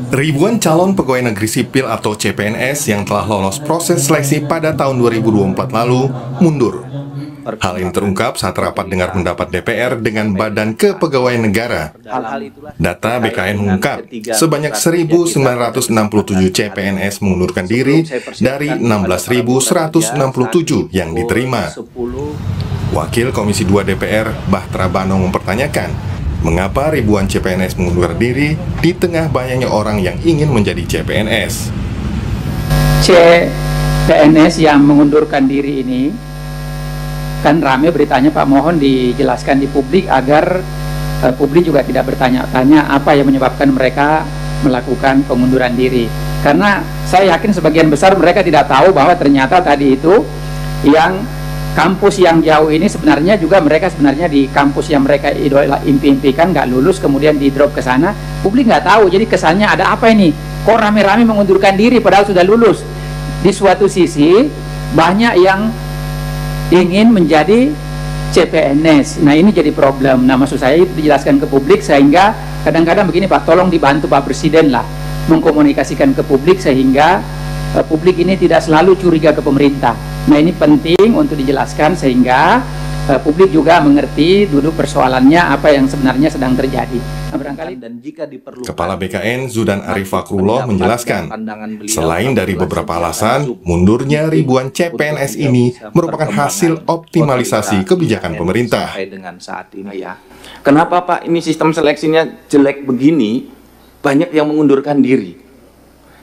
Ribuan calon pegawai negeri sipil atau CPNS yang telah lolos proses seleksi pada tahun 2024 lalu mundur. Hal ini terungkap saat rapat dengar pendapat DPR dengan Badan Kepegawaian Negara. Data BKN mengungkap, sebanyak 1.967 CPNS mengundurkan diri dari 16.167 yang diterima. Wakil Komisi 2 DPR, Bahtera Banong mempertanyakan, mengapa ribuan CPNS mengundurkan diri di tengah banyaknya orang yang ingin menjadi CPNS? CPNS yang mengundurkan diri ini kan rame beritanya Pak, mohon dijelaskan di publik agar publik juga tidak bertanya-tanya apa yang menyebabkan mereka melakukan pengunduran diri. Karena saya yakin sebagian besar mereka tidak tahu bahwa ternyata tadi itu yang kampus yang jauh ini sebenarnya juga mereka sebenarnya di kampus yang mereka impi-impikan nggak lulus, kemudian di drop ke sana, publik nggak tahu. Jadi kesannya ada apa ini? Kok rame-rame mengundurkan diri padahal sudah lulus? Di suatu sisi banyak yang ingin menjadi CPNS. Nah ini jadi problem. Nah maksud saya itu dijelaskan ke publik sehingga kadang-kadang begini Pak, tolong dibantu Pak Presiden lah mengkomunikasikan ke publik sehingga publik ini tidak selalu curiga ke pemerintah. Nah ini penting untuk dijelaskan sehingga publik juga mengerti duduk persoalannya apa yang sebenarnya sedang terjadi. Nah, barangkali dan jika diperlukan, Kepala BKN Zudan Arif Fakrullah menjelaskan, selain dari beberapa alasan, mundurnya ribuan CPNS ini merupakan hasil optimalisasi kebijakan pemerintah. Dengan saat ini ya. Kenapa Pak ini sistem seleksinya jelek begini? Banyak yang mengundurkan diri.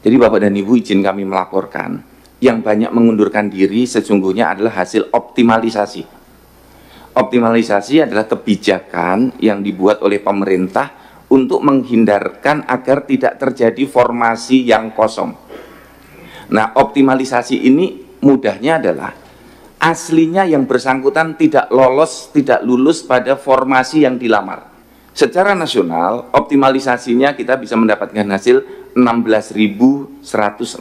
Jadi Bapak dan Ibu izin kami melaporkan, yang banyak mengundurkan diri sesungguhnya adalah hasil optimalisasi. Optimalisasi adalah kebijakan yang dibuat oleh pemerintah untuk menghindarkan agar tidak terjadi formasi yang kosong. Nah, optimalisasi ini mudahnya adalah aslinya yang bersangkutan tidak lulus pada formasi yang dilamar. Secara nasional, optimalisasinya kita bisa mendapatkan hasil 16.167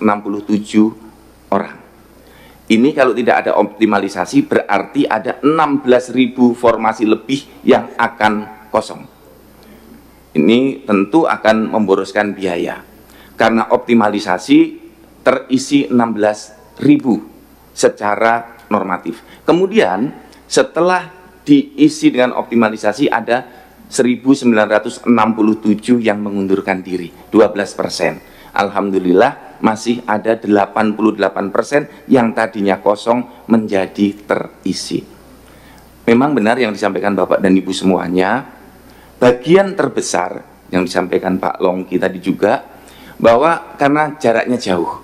orang. Ini kalau tidak ada optimalisasi berarti ada 16.000 formasi lebih yang akan kosong. Ini tentu akan memboroskan biaya. Karena optimalisasi terisi 16.000 secara normatif. Kemudian setelah diisi dengan optimalisasi ada 1.967 yang mengundurkan diri, 12%. Alhamdulillah masih ada 88% yang tadinya kosong menjadi terisi. Memang benar yang disampaikan Bapak dan Ibu semuanya, bagian terbesar yang disampaikan Pak Longki tadi juga, bahwa karena jaraknya jauh.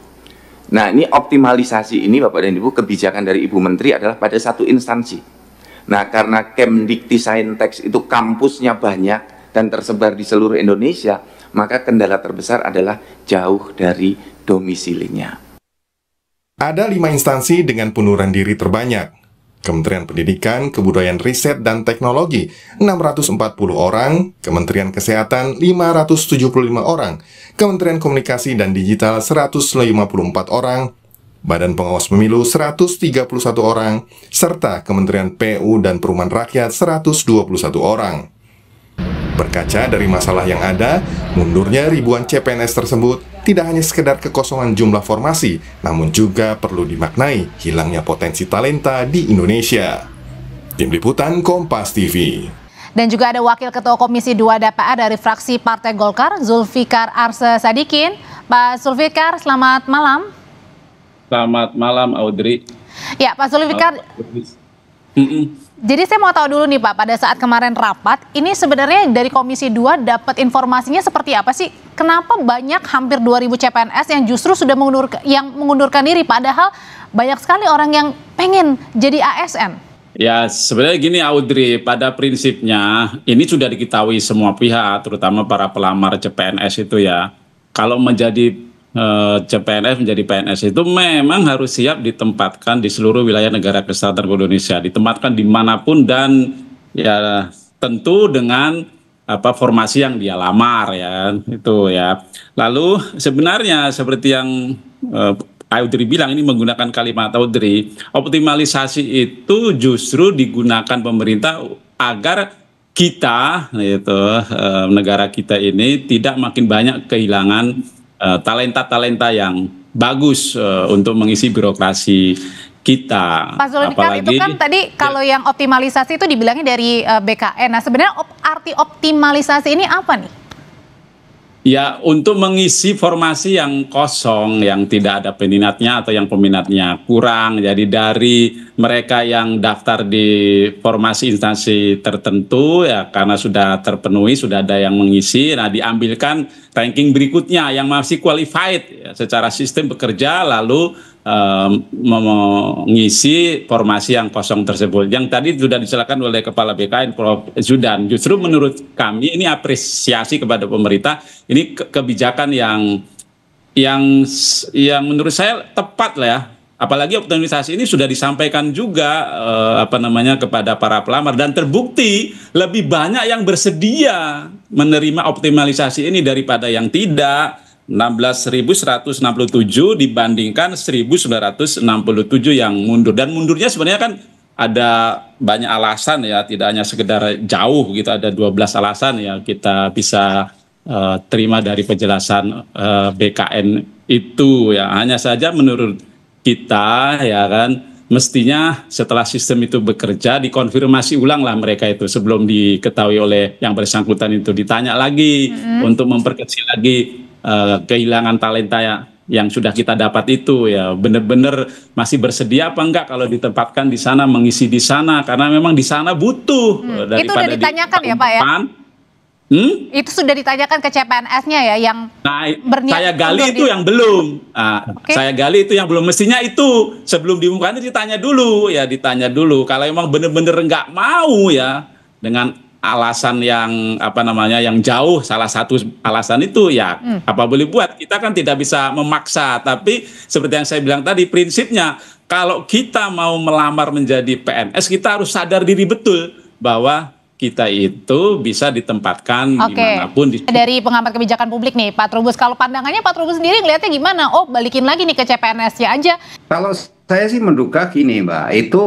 Nah ini optimalisasi ini Bapak dan Ibu, kebijakan dari Ibu Menteri adalah pada satu instansi. Nah karena Kemdiktisaintek itu kampusnya banyak dan tersebar di seluruh Indonesia, maka kendala terbesar adalah jauh dari domisilinya. Ada 5 instansi dengan pengunduran diri terbanyak. Kementerian Pendidikan, Kebudayaan Riset dan Teknologi 640 orang, Kementerian Kesehatan 575 orang, Kementerian Komunikasi dan Digital 154 orang, Badan Pengawas Pemilu 131 orang, serta Kementerian PU dan Perumahan Rakyat 121 orang. Berkaca dari masalah yang ada, mundurnya ribuan CPNS tersebut tidak hanya sekedar kekosongan jumlah formasi, namun juga perlu dimaknai hilangnya potensi talenta di Indonesia. Tim Liputan Kompas TV. Dan juga ada Wakil Ketua Komisi 2 DPR dari fraksi Partai Golkar, Zulfikar Arse Sadikin. Pak Zulfikar, selamat malam. Selamat malam, Audrey. Ya, Pak Zulfikar. Jadi saya mau tahu dulu nih Pak, pada saat kemarin rapat, ini sebenarnya dari Komisi 2 dapat informasinya seperti apa sih? Kenapa banyak hampir 2.000 CPNS yang justru sudah mengundurkan diri, padahal banyak sekali orang yang pengen jadi ASN? Ya sebenarnya gini Audrey, pada prinsipnya ini sudah diketahui semua pihak, terutama para pelamar CPNS itu ya. Kalau menjadi CPNS menjadi PNS itu memang harus siap ditempatkan di seluruh wilayah negara kesatuan Indonesia, ditempatkan dimanapun dan ya tentu dengan formasi yang dia lamar ya itu ya. Lalu sebenarnya seperti yang Audrey bilang, ini menggunakan kalimat Audrey, optimalisasi itu justru digunakan pemerintah agar kita itu negara kita ini tidak makin banyak kehilangan talenta-talenta yang bagus untuk mengisi birokrasi kita. Pak Zulfikar, itu kan tadi kalau yang optimalisasi itu dibilangnya dari BKN. Nah, sebenarnya arti optimalisasi ini apa nih? Ya, untuk mengisi formasi yang kosong, yang tidak ada peminatnya atau yang peminatnya kurang. Jadi dari mereka yang daftar di formasi instansi tertentu, ya karena sudah terpenuhi, sudah ada yang mengisi, nah diambilkan ranking berikutnya yang masih qualified ya, secara sistem bekerja, lalu mengisi formasi yang kosong tersebut. Yang tadi sudah dijelaskan oleh Kepala BKN Prof. Zudan. Justru menurut kami ini apresiasi kepada pemerintah. Ini kebijakan yang menurut saya tepat lah ya. Apalagi optimalisasi ini sudah disampaikan juga kepada para pelamar, dan terbukti lebih banyak yang bersedia menerima optimalisasi ini daripada yang tidak. 16.167 dibandingkan 1.967 yang mundur, dan mundurnya sebenarnya kan ada banyak alasan ya, tidak hanya sekedar jauh gitu, ada 12 alasan ya kita bisa terima dari penjelasan BKN itu ya. Hanya saja menurut kita ya kan, mestinya setelah sistem itu bekerja dikonfirmasi ulang lah mereka itu sebelum diketahui oleh yang bersangkutan itu, ditanya lagi untuk memperkecil lagi kehilangan talenta yang sudah kita dapat itu ya, benar-benar masih bersedia apa enggak kalau ditempatkan di sana, mengisi di sana, karena memang di sana butuh daripada itu udah ditanyakan ya Pak ya? Itu sudah ditanyakan ke CPNS-nya ya yang berniat. Saya gali itu yang belum. Saya gali itu yang belum. Mestinya itu sebelum diumumkan ditanya dulu ya, ditanya dulu. Kalau memang benar-benar enggak mau ya dengan alasan yang yang jauh, salah satu alasan itu ya apa boleh buat, kita kan tidak bisa memaksa. Tapi seperti yang saya bilang tadi, prinsipnya kalau kita mau melamar menjadi PNS, kita harus sadar diri betul bahwa kita itu bisa ditempatkan dimanapun. Dari pengamat kebijakan publik nih, Pak Trubus, kalau pandangannya Pak Trubus sendiri ngelihatnya gimana? Oh, balikin lagi nih ke CPNS-nya aja. Kalau saya sih menduga gini Mbak, itu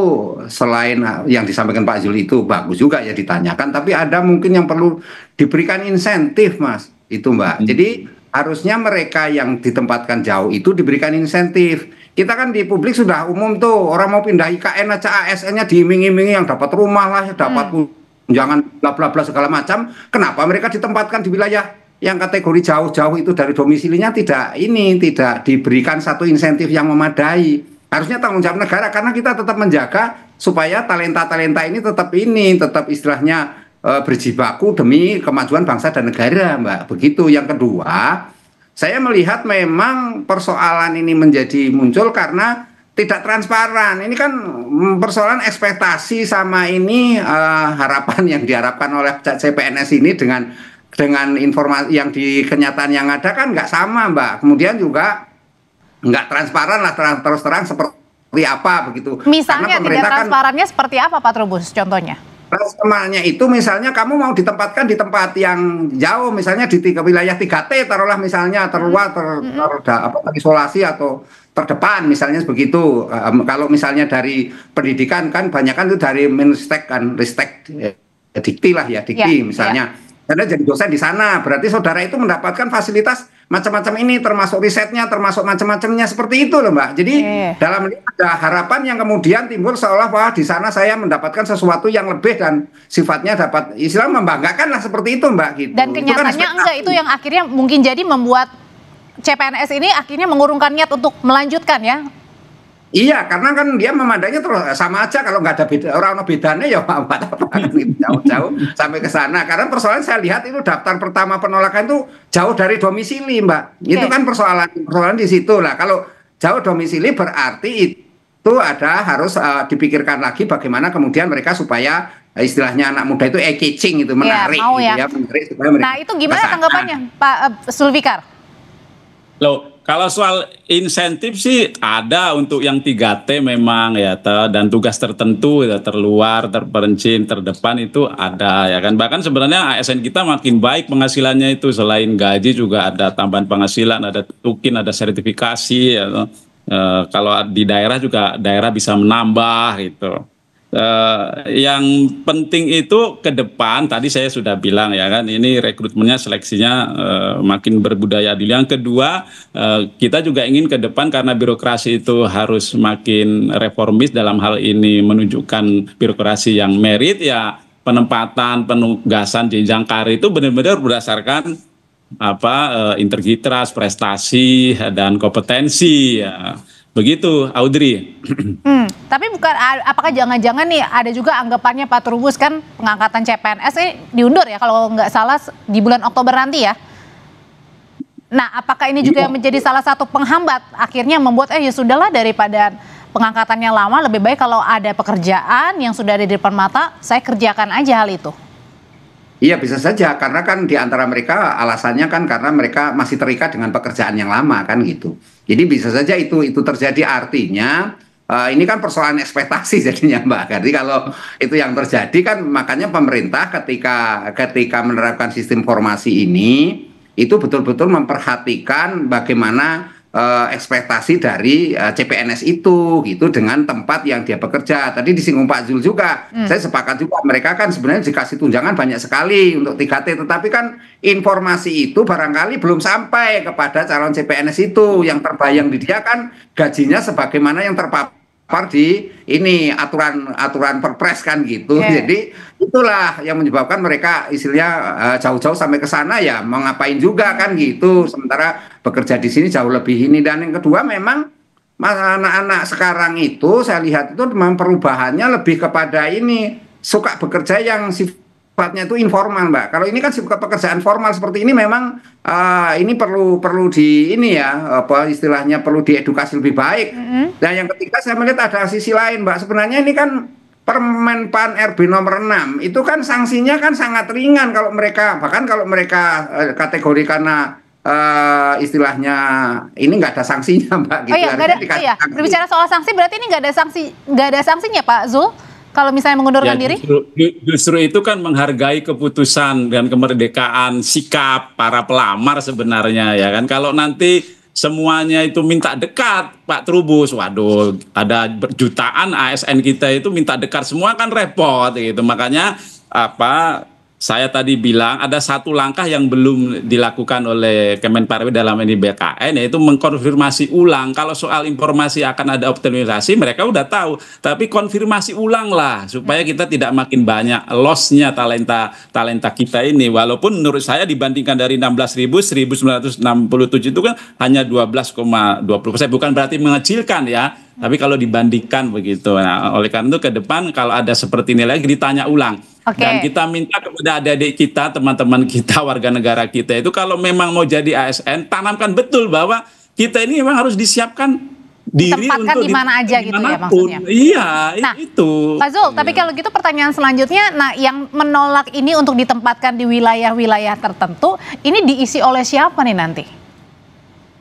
selain yang disampaikan Pak Zul itu bagus juga ya ditanyakan, tapi ada mungkin yang perlu diberikan insentif Mas, itu Mbak. Jadi harusnya mereka yang ditempatkan jauh itu diberikan insentif. Kita kan di publik sudah umum tuh, orang mau pindah IKN aja ASN-nya diiming-imingi, yang dapat rumah lah, dapat jangan bla bla bla segala macam. Kenapa mereka ditempatkan di wilayah yang kategori jauh-jauh itu dari domisilinya tidak diberikan satu insentif yang memadai? Harusnya tanggung jawab negara, karena kita tetap menjaga supaya talenta-talenta ini tetap istilahnya berjibaku demi kemajuan bangsa dan negara, Mbak. Begitu. Yang kedua, saya melihat memang persoalan ini menjadi muncul karena tidak transparan. Ini kan persoalan ekspektasi sama ini harapan yang diharapkan oleh CPNS ini dengan informasi yang di kenyataan yang ada kan nggak sama, Mbak. Kemudian juga nggak transparan lah, terus terang seperti apa begitu. Misalnya tidak transparannya seperti apa Pak Trubus contohnya? Transparannya itu misalnya kamu mau ditempatkan di tempat yang jauh, misalnya di wilayah 3T taruhlah misalnya, terluar, isolasi atau terdepan misalnya begitu. Kalau misalnya dari pendidikan kan banyak kan itu dari Menristek kan, Ristek Dikti lah ya, Dikti misalnya. Karena jadi dosen di sana, berarti saudara itu mendapatkan fasilitas macam-macam ini, termasuk risetnya, termasuk macam-macamnya, seperti itu loh Mbak. Jadi dalam ini ada harapan yang kemudian timbul seolah bahwa di sana saya mendapatkan sesuatu yang lebih dan sifatnya dapat istilah membanggakan lah, seperti itu Mbak. Gitu. Dan kenyataannya enggak, itu yang akhirnya mungkin jadi membuat CPNS ini akhirnya mengurungkan niat untuk melanjutkan ya. Iya, karena kan dia memandangnya terus sama aja, kalau nggak ada beda, orang bedanya ya apa jauh-jauh sampai ke sana. Karena persoalan saya lihat itu daftar pertama penolakan itu jauh dari domisili, Mbak. Itu kan persoalan di situ lah. Kalau jauh domisili berarti itu harus dipikirkan lagi bagaimana kemudian mereka supaya istilahnya anak muda itu eye-catching itu, menarik gitu ya. Menarik supaya mereka. Nah, itu gimana tanggapannya Pak Zulfikar? Loh, kalau soal insentif sih ada untuk yang 3T memang ya, dan tugas tertentu ya, terluar, terperinci, terdepan itu ada ya kan. Bahkan sebenarnya ASN kita makin baik penghasilannya itu, selain gaji juga ada tambahan penghasilan, ada tukin, ada sertifikasi ya. Kalau di daerah juga daerah bisa menambah gitu. Yang penting itu ke depan tadi saya sudah bilang ya kan, ini rekrutmennya seleksinya makin berbudaya dulu. Yang kedua, kita juga ingin ke depan karena birokrasi itu harus makin reformis dalam hal ini menunjukkan birokrasi yang merit, ya penempatan penugasan jenjang karir itu benar-benar berdasarkan integritas, prestasi dan kompetensi ya. Begitu, Audrey. Tapi bukan, apakah jangan-jangan nih ada juga anggapannya Pak Trubus, kan pengangkatan CPNS ini diundur ya kalau nggak salah di bulan Oktober nanti ya. Nah, apakah ini juga menjadi salah satu penghambat akhirnya membuat ya sudahlah, daripada pengangkatannya lama lebih baik kalau ada pekerjaan yang sudah ada di depan mata saya kerjakan aja hal itu. Iya, bisa saja, karena kan di antara mereka alasannya kan karena mereka masih terikat dengan pekerjaan yang lama kan gitu. Jadi bisa saja itu terjadi, artinya ini kan persoalan ekspektasi jadinya Mbak. Jadi kalau itu yang terjadi kan makanya pemerintah ketika menerapkan sistem formasi ini itu betul-betul memperhatikan bagaimana ekspektasi dari CPNS itu gitu dengan tempat yang dia bekerja. Tadi disinggung Pak Zul juga, saya sepakat juga, mereka kan sebenarnya dikasih tunjangan banyak sekali untuk 3T, tetapi kan informasi itu barangkali belum sampai kepada calon CPNS itu. Yang terbayang di dia kan gajinya sebagaimana yang terpapar di ini aturan perpres kan gitu. Jadi itulah yang menyebabkan mereka istilahnya jauh-jauh sampai ke sana, ya mau ngapain juga kan gitu, sementara bekerja di sini jauh lebih ini. Dan yang kedua, memang anak-anak sekarang itu saya lihat itu memang perubahannya lebih kepada ini, suka bekerja yang sifatnya itu informal Mbak. Kalau ini kan pekerjaan formal seperti ini memang ini perlu di ini ya, apa istilahnya, perlu diedukasi lebih baik. Dan yang ketiga, saya melihat ada sisi lain Mbak. Sebenarnya ini kan Permen PAN RB nomor 6 itu kan sanksinya kan sangat ringan kalau mereka, bahkan kalau mereka kategori karena istilahnya ini nggak ada sanksinya Mbak gitu. Oh iya, berbicara soal sanksi berarti ini nggak ada sanksinya Pak Zul kalau misalnya mengundurkan diri? Justru itu kan menghargai keputusan dan kemerdekaan sikap para pelamar sebenarnya ya kan. Kalau nanti semuanya itu minta dekat Pak Trubus, waduh, ada jutaan ASN kita itu minta dekat semua kan repot gitu. Makanya saya tadi bilang ada satu langkah yang belum dilakukan oleh Kemenparekraf dalam ini BKN, yaitu mengkonfirmasi ulang. Kalau soal informasi akan ada optimalisasi, mereka udah tahu, tapi konfirmasi ulang lah supaya kita tidak makin banyak loss-nya talenta kita ini. Walaupun menurut saya dibandingkan dari 16.000, 1.967 itu kan hanya 12,20%, bukan berarti mengecilkan ya. Tapi kalau dibandingkan begitu, nah, oleh karena itu ke depan kalau ada seperti ini lagi ditanya ulang. Dan kita minta kepada adik-adik kita, teman-teman kita, warga negara kita itu kalau memang mau jadi ASN, tanamkan betul bahwa kita ini memang harus disiapkan diri ditempatkan untuk di mana aja gitu ya maksudnya. Iya, nah, itu. Pak Zul, tapi kalau gitu pertanyaan selanjutnya, nah yang menolak ini untuk ditempatkan di wilayah-wilayah tertentu, ini diisi oleh siapa nih nanti?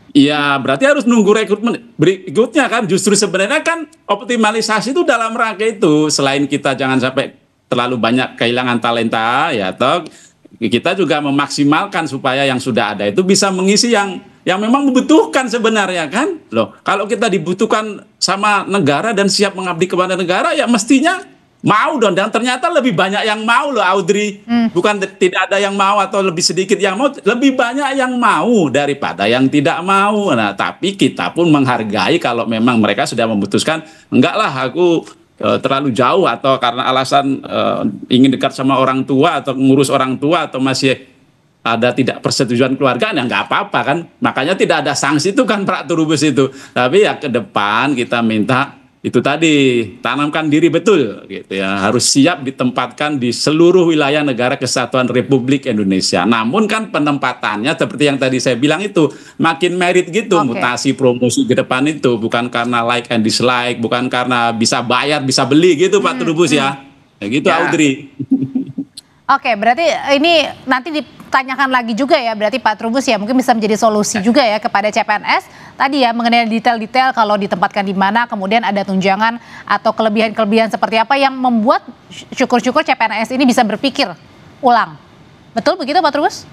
Iya, berarti harus nunggu rekrutmen berikutnya kan. Justru sebenarnya kan optimalisasi itu dalam rangka itu, selain kita jangan sampai terlalu banyak kehilangan talenta ya, atau kita juga memaksimalkan supaya yang sudah ada itu bisa mengisi yang memang membutuhkan sebenarnya kan. Loh, kalau kita dibutuhkan sama negara dan siap mengabdi kepada negara, ya mestinya mau dong. Dan ternyata lebih banyak yang mau loh Audrey. Bukan tidak ada yang mau atau lebih sedikit yang mau, lebih banyak yang mau daripada yang tidak mau. Nah, tapi kita pun menghargai kalau memang mereka sudah memutuskan, enggak lah aku terlalu jauh atau karena alasan ingin dekat sama orang tua atau ngurus orang tua atau masih ada tidak persetujuan keluarga, ya nggak apa-apa kan. Makanya tidak ada sanksi itu kan Pak Trubus itu. Tapi ya ke depan kita minta itu tadi, tanamkan diri betul gitu ya, harus siap ditempatkan di seluruh wilayah negara kesatuan Republik Indonesia. Namun kan penempatannya seperti yang tadi saya bilang itu makin merit gitu, mutasi promosi ke depan itu bukan karena like and dislike, bukan karena bisa bayar bisa beli gitu Pak Trubus ya. Ya gitu ya. Audrey. Oke, berarti ini nanti ditanyakan lagi juga ya, berarti Pak Trubus ya mungkin bisa menjadi solusi juga ya kepada CPNS tadi ya, mengenai detail-detail kalau ditempatkan di mana, kemudian ada tunjangan atau kelebihan-kelebihan seperti apa yang membuat syukur-syukur CPNS ini bisa berpikir ulang. Betul begitu Pak Trubus?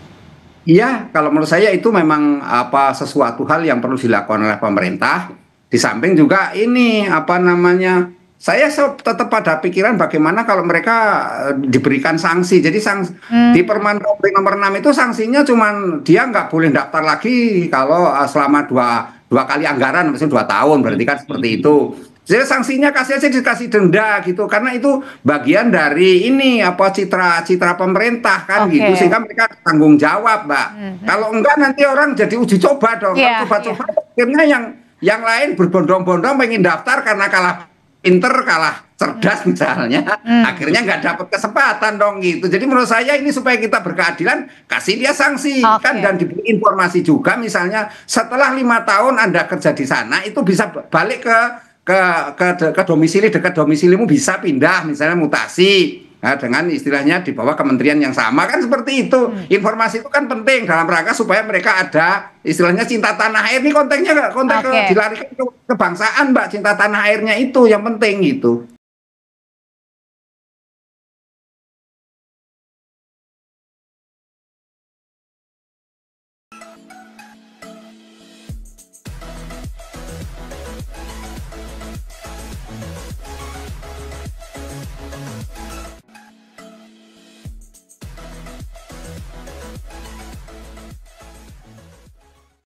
Iya, kalau menurut saya itu memang sesuatu hal yang perlu dilakukan oleh pemerintah. Di samping juga ini saya tetap pada pikiran bagaimana kalau mereka diberikan sanksi. Jadi di Permen Kopri nomor 6 itu sanksinya cuman dia nggak boleh daftar lagi kalau selama dua kali anggaran, maksudnya 2 tahun, berarti kan seperti itu. Jadi sanksinya dikasih denda gitu, karena itu bagian dari ini apa citra pemerintah kan gitu, sehingga mereka tanggung jawab, Mbak. Kalau enggak nanti orang jadi uji coba dong, coba-coba akhirnya yang lain berbondong-bondong pengen daftar karena kalah pinter, kalah cerdas misalnya, akhirnya nggak dapat kesempatan dong gitu. Jadi menurut saya ini supaya kita berkeadilan, kasih dia sanksi kan, dan diberi informasi juga, misalnya setelah 5 tahun Anda kerja di sana itu bisa balik ke domisili, dekat domisilimu, bisa pindah misalnya mutasi. Nah, dengan istilahnya di bawah kementerian yang sama kan, seperti itu. Informasi itu kan penting dalam rangka supaya mereka ada istilahnya cinta tanah air. Ini konteksnya dilarikan ke kebangsaan, Mbak, cinta tanah airnya itu yang penting gitu.